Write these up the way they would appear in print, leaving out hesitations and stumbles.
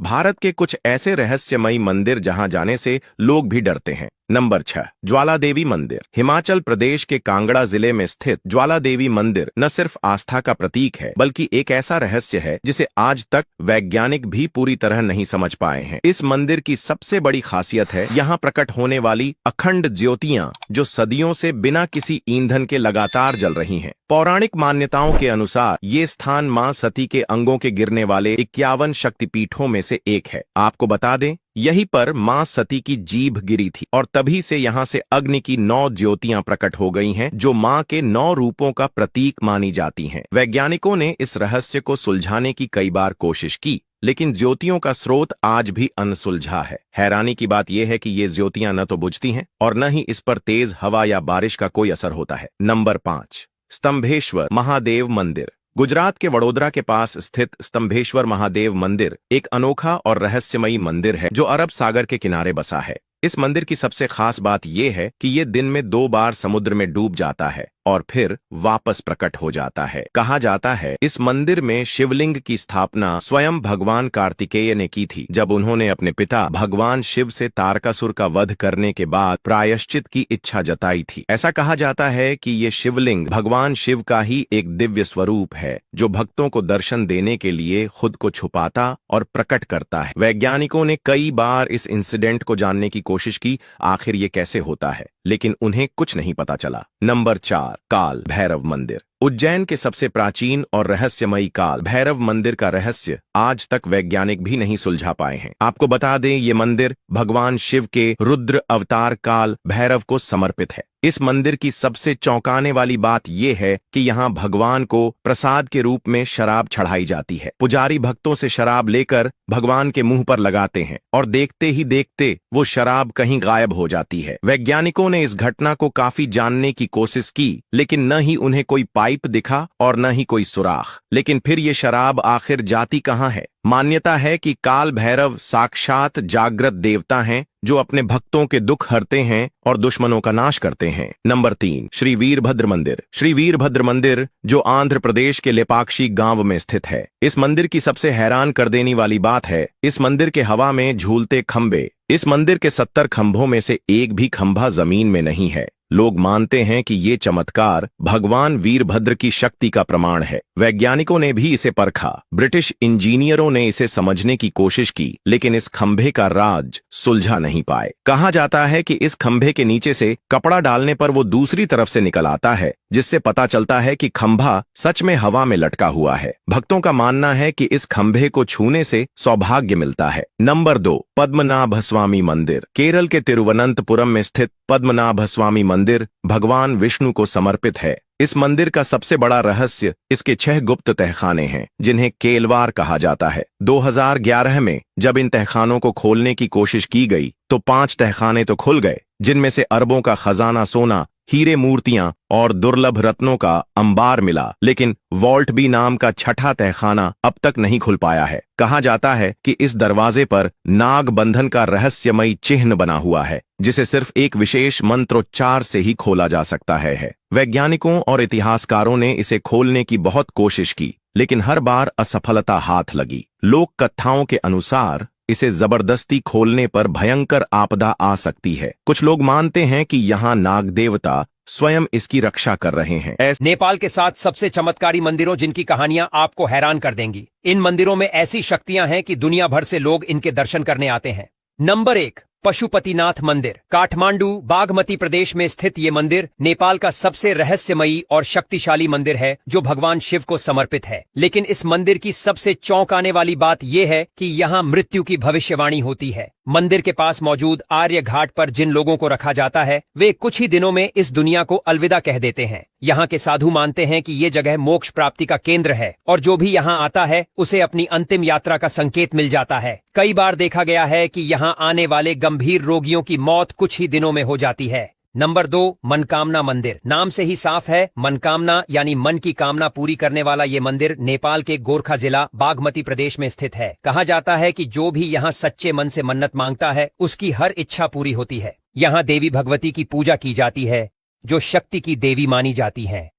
भारत के कुछ ऐसे रहस्यमयी मंदिर जहां जाने से लोग भी डरते हैं। नंबर 6, ज्वाला देवी मंदिर। हिमाचल प्रदेश के कांगड़ा जिले में स्थित ज्वाला देवी मंदिर न सिर्फ आस्था का प्रतीक है, बल्कि एक ऐसा रहस्य है जिसे आज तक वैज्ञानिक भी पूरी तरह नहीं समझ पाए हैं। इस मंदिर की सबसे बड़ी खासियत है यहाँ प्रकट होने वाली अखंड ज्योतियां, जो सदियों से बिना किसी ईंधन के लगातार जल रही हैं। पौराणिक मान्यताओं के अनुसार ये स्थान मां सती के अंगों के गिरने वाले 51 शक्तिपीठों में से एक है। आपको बता दें, यहीं पर मां सती की जीभ गिरी थी और तभी से यहां से अग्नि की 9 ज्योतियां प्रकट हो गई हैं, जो मां के 9 रूपों का प्रतीक मानी जाती हैं। वैज्ञानिकों ने इस रहस्य को सुलझाने की कई बार कोशिश की, लेकिन ज्योतियों का स्रोत आज भी अनसुलझा है। हैरानी की बात यह है कि ये ज्योतियां न तो बुझती हैं और न ही इस पर तेज हवा या बारिश का कोई असर होता है। नंबर 5, स्तंभेश्वर महादेव मंदिर। गुजरात के वडोदरा के पास स्थित स्तंभेश्वर महादेव मंदिर एक अनोखा और रहस्यमयी मंदिर है जो अरब सागर के किनारे बसा है। इस मंदिर की सबसे खास बात यह है कि ये दिन में 2 बार समुद्र में डूब जाता है और फिर वापस प्रकट हो जाता है। कहा जाता है इस मंदिर में शिवलिंग की स्थापना स्वयं भगवान कार्तिकेय ने की थी, जब उन्होंने अपने पिता भगवान शिव से तारकासुर का वध करने के बाद प्रायश्चित की इच्छा जताई थी। ऐसा कहा जाता है कि ये शिवलिंग भगवान शिव का ही एक दिव्य स्वरूप है, जो भक्तों को दर्शन देने के लिए खुद को छुपाता और प्रकट करता है। वैज्ञानिकों ने कई बार इस इंसिडेंट को जानने की कोशिश की, आखिर ये कैसे होता है, लेकिन उन्हें कुछ नहीं पता चला। नंबर 4, काल भैरव मंदिर। उज्जैन के सबसे प्राचीन और रहस्यमयी काल भैरव मंदिर का रहस्य आज तक वैज्ञानिक भी नहीं सुलझा पाए हैं। आपको बता दें, ये मंदिर भगवान शिव के रुद्र अवतार काल भैरव को समर्पित है। इस मंदिर की सबसे चौंकाने वाली बात यह है कि यहाँ भगवान को प्रसाद के रूप में शराब चढ़ाई जाती है। पुजारी भक्तों से शराब लेकर भगवान के मुंह पर लगाते हैं और देखते ही देखते वो शराब कहीं गायब हो जाती है। वैज्ञानिकों ने इस घटना को काफी जानने की कोशिश की, लेकिन न ही उन्हें कोई पाइप दिखा और न ही कोई सुराख। लेकिन फिर ये शराब आखिर जाती कहाँ है? मान्यता है कि काल भैरव साक्षात जागृत देवता हैं, जो अपने भक्तों के दुख हरते हैं और दुश्मनों का नाश करते हैं। नंबर 3, श्री वीरभद्र मंदिर। श्री वीरभद्र मंदिर जो आंध्र प्रदेश के लेपाक्षी गांव में स्थित है। इस मंदिर की सबसे हैरान कर देने वाली बात है इस मंदिर के हवा में झूलते खंभे। इस मंदिर के 70 खंभों में से एक भी खंभा जमीन में नहीं है। लोग मानते हैं कि ये चमत्कार भगवान वीरभद्र की शक्ति का प्रमाण है। वैज्ञानिकों ने भी इसे परखा। ब्रिटिश इंजीनियरों ने इसे समझने की कोशिश की, लेकिन इस खंभे का राज सुलझा नहीं पाए। कहा जाता है कि इस खंभे के नीचे से कपड़ा डालने पर वो दूसरी तरफ से निकल आता है, जिससे पता चलता है कि खंभा सच में हवा में लटका हुआ है। भक्तों का मानना है कि इस खंभे को छूने से सौभाग्य मिलता है। नंबर 2, पद्मनाभ स्वामी मंदिर। केरल के तिरुवनंतपुरम में स्थित पद्मनाभ स्वामी मंदिर भगवान विष्णु को समर्पित है। इस मंदिर का सबसे बड़ा रहस्य इसके 6 गुप्त तहखाने हैं, जिन्हें केलवार कहा जाता है। 2011 में जब इन तहखानों को खोलने की कोशिश की गई तो 5 तहखाने तो खुल गए, जिनमें से अरबों का खजाना सोना, हीरे, मूर्तियां और दुर्लभ रत्नों का अंबार मिला, लेकिन वॉल्ट बी नाम का 6ठा तहखाना अब तक नहीं खुल पाया है। कहा जाता है कि इस दरवाजे पर नाग बंधन का रहस्यमयी चिन्ह बना हुआ है, जिसे सिर्फ एक विशेष मंत्रोच्चार से ही खोला जा सकता है। वैज्ञानिकों और इतिहासकारों ने इसे खोलने की बहुत कोशिश की, लेकिन हर बार असफलता हाथ लगी। लोक कथाओं के अनुसार इसे जबरदस्ती खोलने पर भयंकर आपदा आ सकती है। कुछ लोग मानते हैं कि यहाँ नाग देवता स्वयं इसकी रक्षा कर रहे हैं। नेपाल के 7 सबसे चमत्कारी मंदिरों जिनकी कहानियां आपको हैरान कर देंगी। इन मंदिरों में ऐसी शक्तियां हैं कि दुनिया भर से लोग इनके दर्शन करने आते हैं। नंबर 1, पशुपतिनाथ मंदिर। काठमांडू, बागमती प्रदेश में स्थित ये मंदिर नेपाल का सबसे रहस्यमयी और शक्तिशाली मंदिर है, जो भगवान शिव को समर्पित है। लेकिन इस मंदिर की सबसे चौंकाने वाली बात यह है कि यहाँ मृत्यु की भविष्यवाणी होती है। मंदिर के पास मौजूद आर्य घाट पर जिन लोगों को रखा जाता है, वे कुछ ही दिनों में इस दुनिया को अलविदा कह देते हैं। यहाँ के साधु मानते हैं कि ये जगह मोक्ष प्राप्ति का केंद्र है और जो भी यहाँ आता है उसे अपनी अंतिम यात्रा का संकेत मिल जाता है। कई बार देखा गया है कि यहाँ आने वाले गंभीर रोगियों की मौत कुछ ही दिनों में हो जाती है। नंबर 2, मनकामना मंदिर। नाम से ही साफ है, मनकामना यानी मन की कामना पूरी करने वाला ये मंदिर नेपाल के गोरखा जिला बागमती प्रदेश में स्थित है। कहा जाता है कि जो भी यहाँ सच्चे मन से मन्नत मांगता है, उसकी हर इच्छा पूरी होती है। यहाँ देवी भगवती की पूजा की जाती है, जो शक्ति की देवी मानी जाती हैं।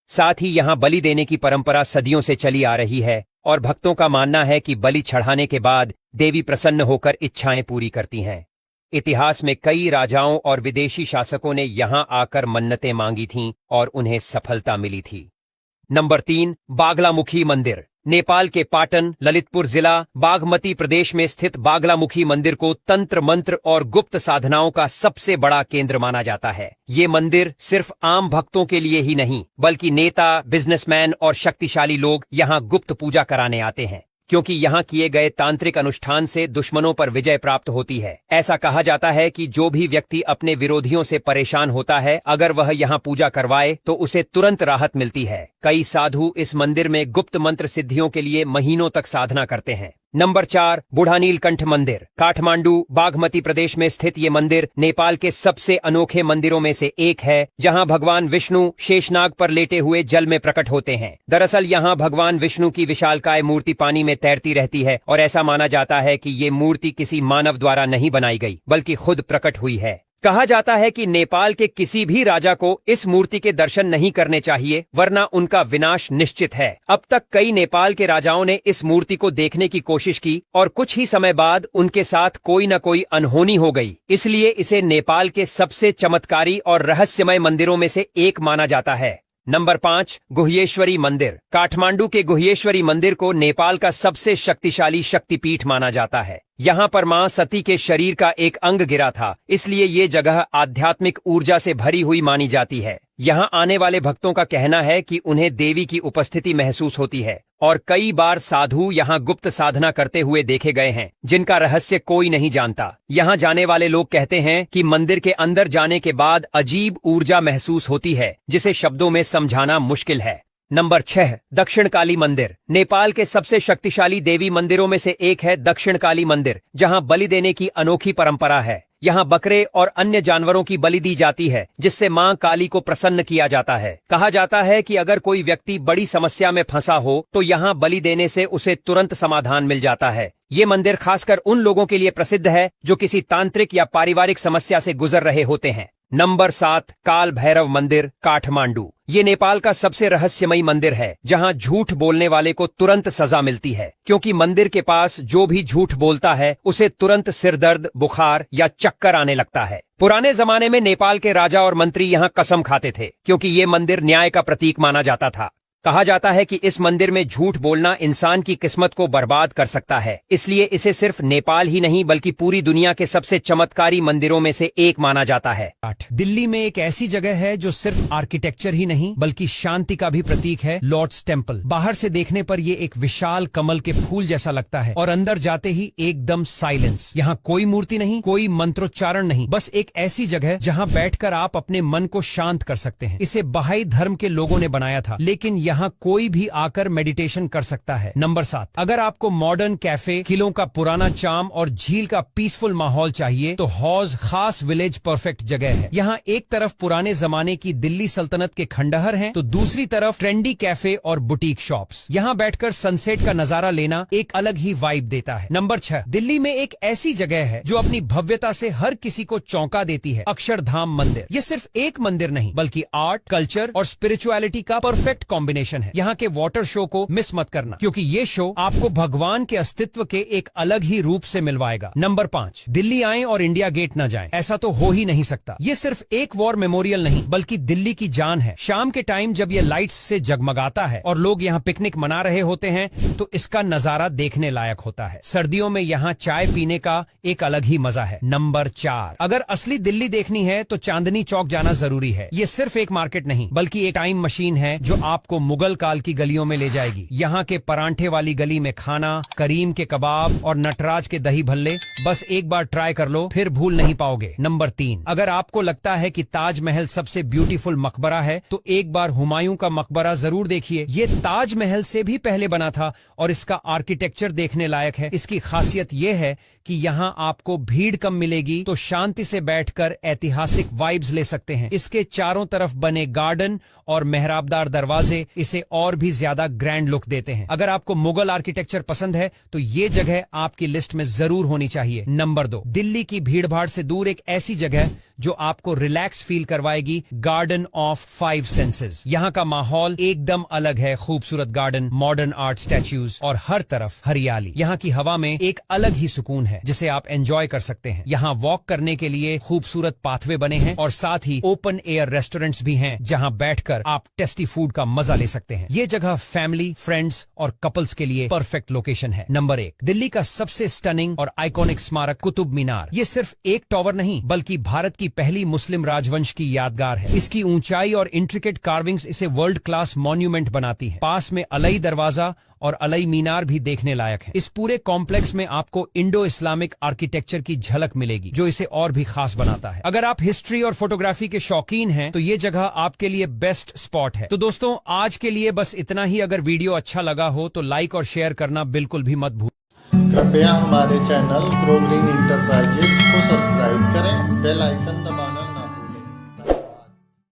साथ ही यहाँ बलि देने की परंपरा सदियों से चली आ रही है और भक्तों का मानना है कि बलि चढ़ाने के बाद देवी प्रसन्न होकर इच्छाएं पूरी करती हैं। इतिहास में कई राजाओं और विदेशी शासकों ने यहां आकर मन्नतें मांगी थीं और उन्हें सफलता मिली थी। नंबर 3, बागलामुखी मंदिर। नेपाल के पाटन, ललितपुर जिला, बागमती प्रदेश में स्थित बागलामुखी मंदिर को तंत्र मंत्र और गुप्त साधनाओं का सबसे बड़ा केंद्र माना जाता है। ये मंदिर सिर्फ आम भक्तों के लिए ही नहीं, बल्कि नेता, बिजनेसमैन और शक्तिशाली लोग यहाँ गुप्त पूजा कराने आते हैं, क्योंकि यहाँ किए गए तांत्रिक अनुष्ठान से दुश्मनों पर विजय प्राप्त होती है। ऐसा कहा जाता है कि जो भी व्यक्ति अपने विरोधियों से परेशान होता है, अगर वह यहाँ पूजा करवाए तो उसे तुरंत राहत मिलती है। कई साधु इस मंदिर में गुप्त मंत्र सिद्धियों के लिए महीनों तक साधना करते हैं। नंबर 4, बूढ़ा नीलकंठ मंदिर। काठमांडू, बागमती प्रदेश में स्थित ये मंदिर नेपाल के सबसे अनोखे मंदिरों में से एक है, जहां भगवान विष्णु शेषनाग पर लेटे हुए जल में प्रकट होते हैं। दरअसल यहां भगवान विष्णु की विशालकाय मूर्ति पानी में तैरती रहती है और ऐसा माना जाता है कि ये मूर्ति किसी मानव द्वारा नहीं बनाई गई, बल्कि खुद प्रकट हुई है। कहा जाता है कि नेपाल के किसी भी राजा को इस मूर्ति के दर्शन नहीं करने चाहिए, वरना उनका विनाश निश्चित है। अब तक कई नेपाल के राजाओं ने इस मूर्ति को देखने की कोशिश की और कुछ ही समय बाद उनके साथ कोई न कोई अनहोनी हो गई। इसलिए इसे नेपाल के सबसे चमत्कारी और रहस्यमय मंदिरों में से एक माना जाता है। नंबर 5, गुह्येश्वरी मंदिर। काठमांडू के गुह्येश्वरी मंदिर को नेपाल का सबसे शक्तिशाली शक्तिपीठ माना जाता है। यहाँ पर मां सती के शरीर का एक अंग गिरा था, इसलिए ये जगह आध्यात्मिक ऊर्जा से भरी हुई मानी जाती है। यहाँ आने वाले भक्तों का कहना है कि उन्हें देवी की उपस्थिति महसूस होती है और कई बार साधु यहाँ गुप्त साधना करते हुए देखे गए हैं, जिनका रहस्य कोई नहीं जानता। यहाँ जाने वाले लोग कहते हैं कि मंदिर के अंदर जाने के बाद अजीब ऊर्जा महसूस होती है, जिसे शब्दों में समझाना मुश्किल है। नंबर 6, दक्षिण काली मंदिर। नेपाल के सबसे शक्तिशाली देवी मंदिरों में से एक है दक्षिण काली मंदिर, जहां बलि देने की अनोखी परंपरा है। यहाँ बकरे और अन्य जानवरों की बलि दी जाती है, जिससे मां काली को प्रसन्न किया जाता है। कहा जाता है कि अगर कोई व्यक्ति बड़ी समस्या में फंसा हो तो यहाँ बलि देने से उसे तुरंत समाधान मिल जाता है। ये मंदिर खासकर उन लोगों के लिए प्रसिद्ध है जो किसी तांत्रिक या पारिवारिक समस्या से गुजर रहे होते हैं। नंबर 7, काल भैरव मंदिर, काठमांडू। ये नेपाल का सबसे रहस्यमयी मंदिर है, जहां झूठ बोलने वाले को तुरंत सजा मिलती है, क्योंकि मंदिर के पास जो भी झूठ बोलता है उसे तुरंत सिरदर्द, बुखार या चक्कर आने लगता है। पुराने जमाने में नेपाल के राजा और मंत्री यहाँ कसम खाते थे, क्योंकि ये मंदिर न्याय का प्रतीक माना जाता था। कहा जाता है कि इस मंदिर में झूठ बोलना इंसान की किस्मत को बर्बाद कर सकता है, इसलिए इसे सिर्फ नेपाल ही नहीं बल्कि पूरी दुनिया के सबसे चमत्कारी मंदिरों में से एक माना जाता है। दिल्ली में एक ऐसी जगह है जो सिर्फ आर्किटेक्चर ही नहीं बल्कि शांति का भी प्रतीक है, लॉर्ड्स टेम्पल। बाहर से देखने पर ये एक विशाल कमल के फूल जैसा लगता है और अंदर जाते ही एकदम साइलेंस। यहाँ कोई मूर्ति नहीं, कोई मंत्रोच्चारण नहीं, बस एक ऐसी जगह जहाँ बैठकर आप अपने मन को शांत कर सकते हैं। इसे बहाई धर्म के लोगों ने बनाया था, लेकिन यहाँ कोई भी आकर मेडिटेशन कर सकता है। नंबर 7, अगर आपको मॉडर्न कैफे, किलों का पुराना चार्म और झील का पीसफुल माहौल चाहिए तो हौज खास विलेज परफेक्ट जगह है। यहाँ एक तरफ पुराने जमाने की दिल्ली सल्तनत के खंडहर हैं, तो दूसरी तरफ ट्रेंडी कैफे और बुटीक शॉप्स। यहाँ बैठकर सनसेट का नजारा लेना एक अलग ही वाइब देता है। नंबर 6, दिल्ली में एक ऐसी जगह है जो अपनी भव्यता से हर किसी को चौंका देती है, अक्षरधाम मंदिर। ये सिर्फ एक मंदिर नहीं बल्कि आर्ट, कल्चर और स्पिरिचुअलिटी का परफेक्ट कॉम्बिनेशन है। यहाँ के वाटर शो को मिस मत करना, क्योंकि ये शो आपको भगवान के अस्तित्व के एक अलग ही रूप से मिलवाएगा। नंबर 5, दिल्ली आएं और इंडिया गेट न जाएं, ऐसा तो हो ही नहीं सकता। ये सिर्फ एक वॉर मेमोरियल नहीं बल्कि दिल्ली की जान है। शाम के टाइम जब ये लाइट्स से जगमगाता है और लोग यहाँ पिकनिक मना रहे होते हैं तो इसका नजारा देखने लायक होता है। सर्दियों में यहाँ चाय पीने का एक अलग ही मजा है। नंबर 4, अगर असली दिल्ली देखनी है तो चांदनी चौक जाना जरूरी है। ये सिर्फ एक मार्केट नहीं बल्कि एक टाइम मशीन है जो आपको मुगल काल की गलियों में ले जाएगी। यहाँ के परांठे वाली गली में खाना, करीम के कबाब और नटराज के दही भल्ले बस एक बार ट्राई कर लो, फिर भूल नहीं पाओगे। नंबर 3, अगर आपको लगता है कि ताजमहल सबसे ब्यूटीफुल मकबरा है तो एक बार हुमायूं का मकबरा जरूर देखिए। ये ताजमहल से भी पहले बना था और इसका आर्किटेक्चर देखने लायक है। इसकी खासियत ये है कि यहाँ आपको भीड़ कम मिलेगी, तो शांति से बैठकर ऐतिहासिक वाइब्स ले सकते हैं। इसके चारों तरफ बने गार्डन और मेहराबदार दरवाजे इसे और भी ज्यादा ग्रैंड लुक देते हैं। अगर आपको मुगल आर्किटेक्चर पसंद है तो ये जगह आपकी लिस्ट में जरूर होनी चाहिए। नंबर 2, दिल्ली की भीड़भाड़ से दूर एक ऐसी जगह जो आपको रिलैक्स फील करवाएगी, गार्डन ऑफ 5 सेंसेस। यहाँ का माहौल एकदम अलग है, खूबसूरत गार्डन, मॉडर्न आर्ट स्टैच्यूज और हर तरफ हरियाली। यहाँ की हवा में एक अलग ही सुकून है जिसे आप एंजॉय कर सकते हैं। यहाँ वॉक करने के लिए खूबसूरत पाथवे बने हैं और साथ ही ओपन एयर रेस्टोरेंट्स भी हैं जहाँ बैठकर आप टेस्टी फूड का मजा ले सकते हैं। ये जगह फैमिली, फ्रेंड्स और कपल्स के लिए परफेक्ट लोकेशन है। नंबर 1, दिल्ली का सबसे स्टनिंग और आइकॉनिक स्मारक कुतुब मीनार। ये सिर्फ एक टावर नहीं बल्कि भारत की पहली मुस्लिम राजवंश की यादगार है। इसकी ऊंचाई और इंट्रिकेट कार्विंग्स इसे वर्ल्ड क्लास मॉन्यूमेंट बनाती है। पास में अलई दरवाजा और अलई मीनार भी देखने लायक है। इस पूरे कॉम्प्लेक्स में आपको इंडो इस्लामिक आर्किटेक्चर की झलक मिलेगी जो इसे और भी खास बनाता है। अगर आप हिस्ट्री और फोटोग्राफी के शौकीन हैं तो ये जगह आपके लिए बेस्ट स्पॉट है। तो दोस्तों, आज के लिए बस इतना ही। अगर वीडियो अच्छा लगा हो तो लाइक और शेयर करना बिल्कुल भी मत भूलें। कृपया हमारे चैनल ग्रो ग्रीन इंटरप्राइजेज को सब्सक्राइब करें, बेल आइकन दबाएं।